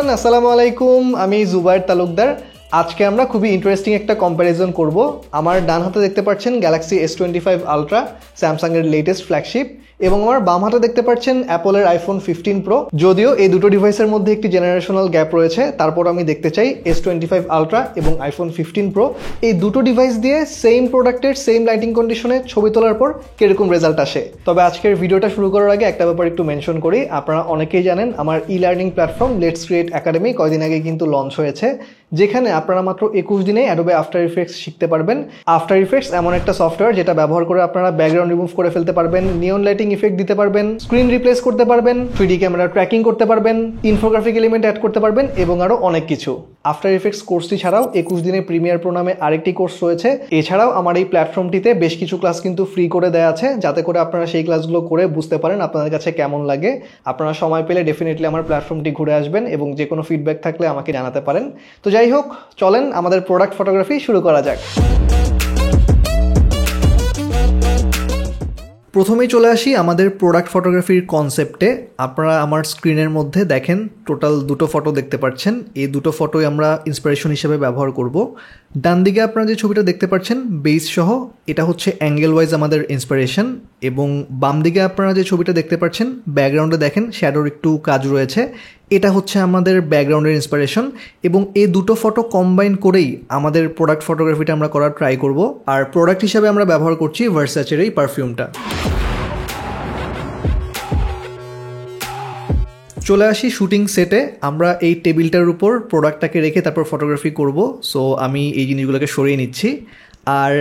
Everyone, আসসালামু আলাইকুম। আমি জুবায়ের তালুকদার। আজকে আমরা খুবই ইন্টারেস্টিং একটা কম্প্যারিজন করব। আমার ডান হাতে দেখতে পাচ্ছেন গ্যালাক্সি S25 আলট্রা, স্যামসাংয়ের লেটেস্ট ফ্ল্যাগশিপ, এবং আমার বাম হাতে দেখতে পাচ্ছেন অ্যাপলের আইফোন 15 প্রো। যদিও এই দুটো ডিভাইসের মধ্যে একটি জেনারেশনাল গ্যাপ রয়েছে, তারপর আমি দেখতে চাই S25 আলট্রা এবং আইফোন 15 প্রো এই দুটো ডিভাইস দিয়ে সেম প্রোডাক্টের সেম লাইটিং কন্ডিশনে ছবি তোলার পর কিরকম রেজাল্ট আসে। তবে আজকের ভিডিওটা শুরু করার আগে একটা ব্যাপার একটু মেনশন করি। আপনারা অনেকেই জানেন আমার e learning platform let's create academy কয়েকদিন আগে কিন্তু লঞ্চ হয়েছে, যেখানে আপনারা মাত্র 21 দিনে অ্যাডোবে আফটার ইফেক্টস শিখতে পারবেন। আফটার ইফেক্টস এমন একটা সফটওয়্যার যেটা ব্যবহার করে আপনারা ব্যাকগ্রাউন্ড রিমুভ করে ফেলতে পারবেন, নিয়ন লাইটিং ইফেক্ট দিতে পারবেন, স্ক্রিন রিপ্লেস করতে পারবেন, 3D ক্যামেরা ট্র্যাকিং করতে পারবেন, ইনফোগ্রাফিক এলিমেন্ট অ্যাড করতে পারবেন এবং আরও অনেক কিছু। আফটার ইফেক্টস কোর্সটি ছাড়াও 21 দিনে প্রিমিয়ার প্রো নামে আরেকটি কোর্স রয়েছে। এছাড়াও আমার এই প্ল্যাটফর্মটিতে বেশ কিছু ক্লাস কিন্তু ফ্রি করে দেওয়া আছে, যাতে করে আপনারা সেই ক্লাসগুলো করে বুঝতে পারেন আপনাদের কাছে কেমন লাগে। আপনারা সময় পেলে ডেফিনেটলি আমার প্ল্যাটফর্মটি ঘুরে আসবেন এবং যে কোনো ফিডব্যাক থাকলে আমাকে জানাতে পারেন। তো যাই হোক, চলেন আমাদের প্রোডাক্ট ফটোগ্রাফি শুরু করা যাক। প্রথমেই চলে আসি আমাদের প্রোডাক্ট ফটোগ্রাফির কনসেপ্টে। আপনারা আমার স্ক্রিনের মধ্যে দেখেন টোটাল দুটো ফটো দেখতে পাচ্ছেন। এই দুটো ফটোই আমরা ইন্সপিরেশন হিসেবে ব্যবহার করব। ডান দিকে আপনারা যে ছবিটা দেখতে পাচ্ছেন বেস সহ, এটা হচ্ছে অ্যাঙ্গেল ওয়াইজ আমাদের ইন্সপিরেশন, এবং বাম দিকে আপনারা যে ছবিটা দেখতে পাচ্ছেন ব্যাকগ্রাউন্ডে দেখেন শ্যাডোর একটু কাজ রয়েছে, এটা হচ্ছে আমাদের ব্যাকগ্রাউন্ডের ইন্সপিরেশন। এবং এই দুটো ফটো কম্বাইন করেই আমাদের প্রোডাক্ট ফটোগ্রাফিটা আমরা করার ট্রাই করব। আর প্রোডাক্ট হিসাবে আমরা ব্যবহার করছি ভার্সাচের এই পারফিউমটা। চলে আসি শুটিং সেটে। আমরা এই টেবিলটার উপর প্রোডাক্টটাকে রেখে তারপর ফটোগ্রাফি করব। সো আমি এই জিনিসগুলোকে সরিয়ে নিচ্ছি। আর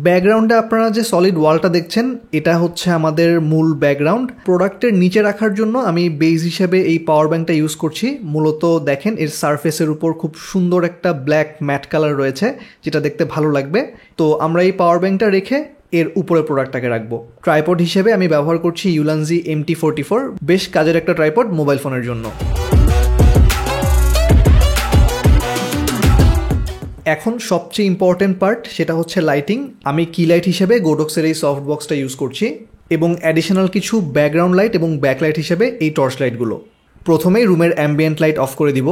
ব্যাকগ্রাউন্ডে আপনারা যে সলিড ওয়ালটা দেখছেন, এটা হচ্ছে আমাদের মূল ব্যাকগ্রাউন্ড। প্রোডাক্টের নিচে রাখার জন্য আমি বেস হিসেবে এই পাওয়ার ব্যাঙ্কটা ইউজ করছি। মূলত দেখেন এর সারফেসের উপর খুব সুন্দর একটা ব্ল্যাক ম্যাট কালার রয়েছে, যেটা দেখতে ভালো লাগবে। তো আমরা এই পাওয়ার ব্যাঙ্কটা রেখে এর উপরে প্রোডাক্টটাকে রাখবো। ট্রাইপড হিসেবে আমি ব্যবহার করছি ইউলানজি MT44, বেশ কাজের একটা ট্রাইপড মোবাইল ফোনের জন্য। এখন সবচেয়ে ইম্পর্টেন্ট পার্ট, সেটা হচ্ছে লাইটিং। আমি কি লাইট হিসেবে গোডক্সের এই সফট বক্সটা ইউজ করছি, এবং অ্যাডিশনাল কিছু ব্যাকগ্রাউন্ড লাইট এবং ব্যাকলাইট হিসেবে এই টর্চ লাইটগুলো। প্রথমেই রুমের অ্যাম্বিয়েন্ট লাইট অফ করে দিব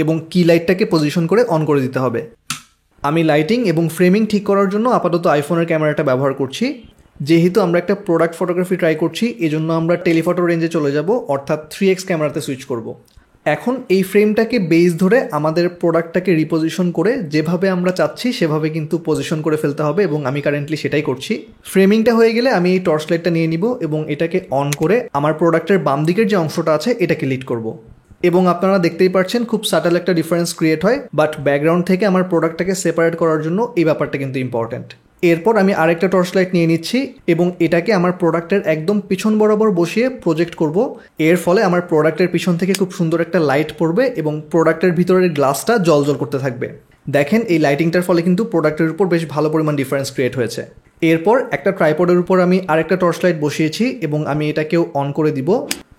এবং কি লাইটটাকে পজিশন করে অন করে দিতে হবে। আমি লাইটিং এবং ফ্রেমিং ঠিক করার জন্য আপাতত আইফোনের ক্যামেরাটা ব্যবহার করছি। যেহেতু আমরা একটা প্রোডাক্ট ফটোগ্রাফি ট্রাই করছি, এজন্য আমরা টেলিফটো রেঞ্জে চলে যাব, অর্থাৎ 3x ক্যামেরাতে সুইচ করব। এখন এই ফ্রেমটাকে বেস ধরে আমাদের প্রোডাক্টটাকে রিপোজিশন করে যেভাবে আমরা চাচ্ছি সেভাবে কিন্তু পজিশন করে ফেলতে হবে, এবং আমি কারেন্টলি সেটাই করছি। ফ্রেমিংটা হয়ে গেলে আমি এই টর্চ লাইটটা নিয়ে নিব এবং এটাকে অন করে আমার প্রোডাক্টের বাম দিকের যে অংশটা আছে এটাকে লিড করব। এবং আপনারা দেখতেই পাচ্ছেন খুব সাটেল একটা ডিফারেন্স ক্রিয়েট হয়, বাট ব্যাকগ্রাউন্ড থেকে আমার প্রোডাক্টটাকে সেপারেট করার জন্য এই ব্যাপারটা কিন্তু ইম্পর্ট্যান্ট। এরপর আমি আরেকটা টর্চ লাইট নিয়ে নিচ্ছি এবং এটাকে আমার প্রোডাক্টের একদম পিছন বরাবর বসিয়ে প্রজেক্ট করব। এর ফলে আমার প্রোডাক্টের পিছন থেকে খুব সুন্দর একটা লাইট পড়বে এবং প্রোডাক্টের ভিতরের গ্লাসটা জলজল করতে থাকবে। দেখেন এই লাইটিংটার ফলে কিন্তু প্রোডাক্টের উপর বেশ ভালো পরিমাণ ডিফারেন্স ক্রিয়েট হয়েছে। এরপর একটা ট্রাইপডের উপর আমি আরেকটা টর্চ লাইট বসিয়েছি এবং আমি এটাকেও অন করে দিব।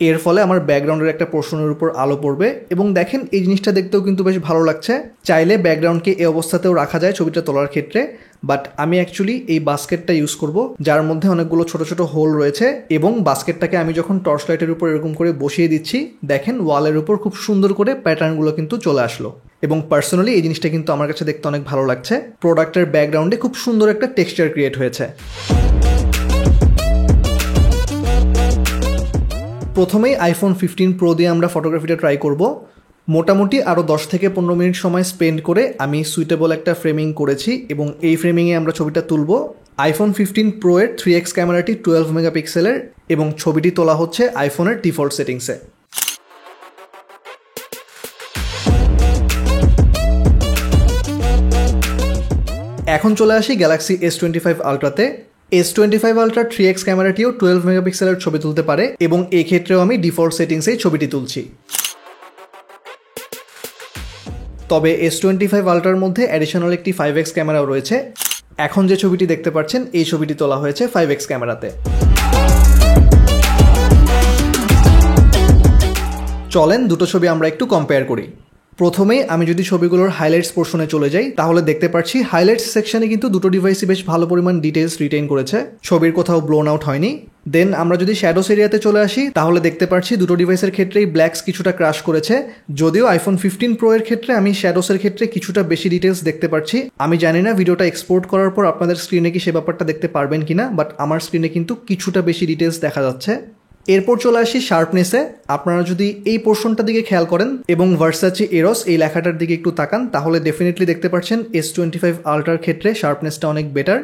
এর ফলে আমার ব্যাকগ্রাউন্ডের একটা পোর্শনের উপর আলো পড়বে এবং দেখেন এই জিনিসটা দেখতেও কিন্তু বেশ ভালো লাগছে। চাইলে ব্যাকগ্রাউন্ডকে এই অবস্থাতেও রাখা যায় ছবিটা তোলার ক্ষেত্রে, বাট আমি অ্যাকচুয়ালি এই বাস্কেটটা ইউজ করব, যার মধ্যে অনেকগুলো ছোট ছোট হোল রয়েছে। এবং বাস্কেটটাকে আমি যখন টর্চ লাইটের উপর এরকম করে বসিয়ে দিচ্ছি, দেখেন ওয়ালের উপর খুব সুন্দর করে প্যাটার্নগুলো কিন্তু চলে আসলো। এবং পার্সোনালি এই জিনিসটা কিন্তু আমার কাছে দেখতে অনেক ভালো লাগছে। প্রোডাক্টের ব্যাকগ্রাউন্ডে খুব সুন্দর একটা টেক্সচার ক্রিয়েট হয়েছে। প্রথমেই আইফোন 15 প্রো দিয়ে আমরা ফটোগ্রাফিটা ট্রাই করব। মোটামুটি আরও 10 থেকে 15 মিনিট সময় স্পেন্ড করে আমি সুইটেবল একটা ফ্রেমিং করেছি এবং এই ফ্রেমিংয়ে আমরা ছবিটা তুলব। আইফোন 15 প্রো এর 3x ক্যামেরাটি 12 মেগাপিক্সেলের এবং ছবিটি তোলা হচ্ছে আইফোনের ডিফল্ট সেটিংসে। এখন চলে আসি Galaxy S25 আলট্রাতে। S25 ultra 3x ক্যামেরাটিও 12 মেগাপিক্সেলের ছবি তুলতে পারে এবং এই ক্ষেত্রেও আমি ডিফল্ট সেটিংসেই ছবিটি তুলছি। তবে S25 আলট্রার মধ্যে অ্যাডিশনাল একটি 5x ক্যামেরাও রয়েছে। এখন যে ছবিটি দেখতে পাচ্ছেন এই ছবিটি তোলা হয়েছে 5x ক্যামেরাতে। চলেন দুটো ছবি আমরা একটু কম্পেয়ার করি। প্রথমেই আমি যদি ছবিগুলোর হাইলাইটস পোর্শনে চলে যাই তাহলে দেখতে পাচ্ছি হাইলাইটস সেকশনে কিন্তু দুটো ডিভাইসই বেশ ভালো পরিমাণ ডিটেলস রিটেইন করেছে, ছবির কোথাও ব্লোন আউট হয়নি। দেন আমরা যদি শ্যাডোস এরিয়াতে চলে আসি তাহলে দেখতে পাচ্ছি দুটো ডিভাইসের ক্ষেত্রেই ব্ল্যাকস কিছুটা ক্রাশ করেছে, যদিও আইফোন 15 প্রো এর ক্ষেত্রে আমি শ্যাডোসের ক্ষেত্রে কিছুটা বেশি ডিটেলস দেখতে পাচ্ছি। আমি জানি না ভিডিওটা এক্সপোর্ট করার পর আপনাদের স্ক্রিনে কি সে ব্যাপারটা দেখতে পারবেন কিনা, বাট আমার স্ক্রিনে কিন্তু কিছুটা বেশি ডিটেলস দেখা যাচ্ছে। এরপর চলে আসি শার্পনেসে। আপনারা যদি এই পোর্শনটার দিকে খেয়াল করেন এবং ভার্সাচি এরস এই লেখাটার দিকে একটু তাকান তাহলে ডেফিনেটলি দেখতে পাচ্ছেন S25 আলট্রার ক্ষেত্রে শার্পনেসটা অনেক বেটার।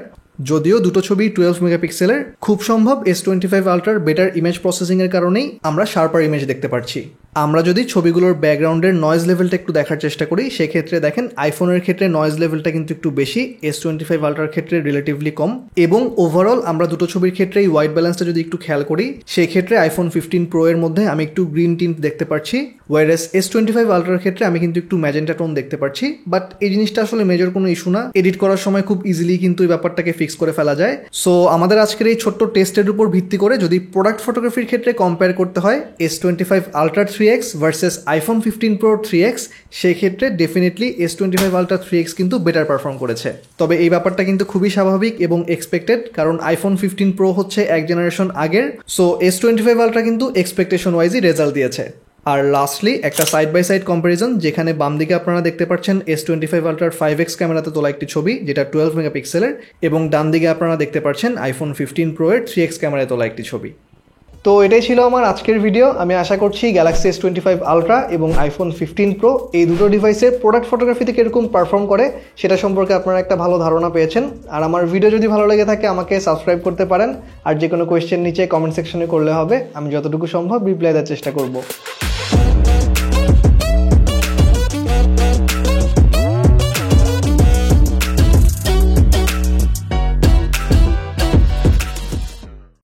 যদিও দুটো ছবি 12 মেগাপিক্সেলের, খুব সম্ভব S25 আলট্রার বেটার ইমেজ প্রসেসিংয়ের কারণেই আমরা শার্পার ইমেজ দেখতে পাচ্ছি। আমরা যদি ছবিগুলোর ব্যাকগ্রাউন্ডের নয়েজ লেভেলটা একটু দেখার চেষ্টা করি সেক্ষেত্রে দেখেন আইফোনের ক্ষেত্রে নয়েজ লেভেলটা কিন্তু একটু বেশি, S25 আলট্রার ক্ষেত্রে রিলেটিভলি কম। এবং ওভারঅল আমরা দুটো ছবির ক্ষেত্রে এই হোয়াইট ব্যালেন্সটা যদি একটু খেয়াল করি সেক্ষেত্রে আইফোন 15 প্রো এর মধ্যে আমি একটু গ্রিন টিন্ট দেখতে পাচ্ছি, ওয়ারেস S25 আলট্রার ক্ষেত্রে আমি কিন্তু একটু ম্যাজেন্টা টোন দেখতে পাচ্ছি। বাট এই জিনিসটা আসলে মেজর কোনো ইস্যু না, এডিট করার সময় খুব ইজিলি কিন্তু এই ব্যাপারটাকে ফিক্স করে ফেলা যায়। সো আমাদের আজকের এই ছোট্ট টেস্টের উপর ভিত্তি করে যদি প্রোডাক্ট ফটোগ্রাফির ক্ষেত্রে কম্পেয়ার করতে হয় S25 ultra 3x versus iPhone 15 pro 3x, সেক্ষেত্রে ডেফিনেটলি S25 আলট্রা 3x কিন্তু বেটার পারফর্ম করেছে। তবে এই ব্যাপারটা কিন্তু খুবই স্বাভাবিক এবং এক্সপেক্টেড, কারণ আইফোন 15 প্রো হচ্ছে এক জেনারেশন আগের। সো S25 আলট্রা কিন্তু এক্সপেকটেশন ওয়াইজই রেজাল্ট দিয়েছে। আর লাস্টলি একটা সাইড বাই সাইড কম্প্যারিজন, যেখানে বাম দিকে আপনারা দেখতে পাচ্ছেন S25 আলট্রার 5x ক্যামেরাতে তোলা একটি ছবি যেটা 12 মেগাপিক্সেলের, এবং ডান দিকে আপনারা দেখতে পাচ্ছেন আইফোন 15 প্রো এর 3x ক্যামেরায় তোলা একটি ছবি। তো এটাই ছিল আমার আজকের ভিডিও। আমি আশা করছি গ্যালাক্সি S25 আলট্রা এবং আইফোন 15 প্রো এই দুটো ডিভাইসের প্রোডাক্ট ফটোগ্রাফিতে কীরকম পারফর্ম করে সেটা সম্পর্কে আপনারা একটা ভালো ধারণা পেয়েছেন। আর আমার ভিডিও যদি ভালো লেগে থাকে আমাকে সাবস্ক্রাইব করতে পারেন, আর যে কোনো কোয়েশ্চেন নিচে কমেন্ট সেকশনে করলে হবে, আমি যতটুকু সম্ভব রিপ্লাই দেওয়ার চেষ্টা করব।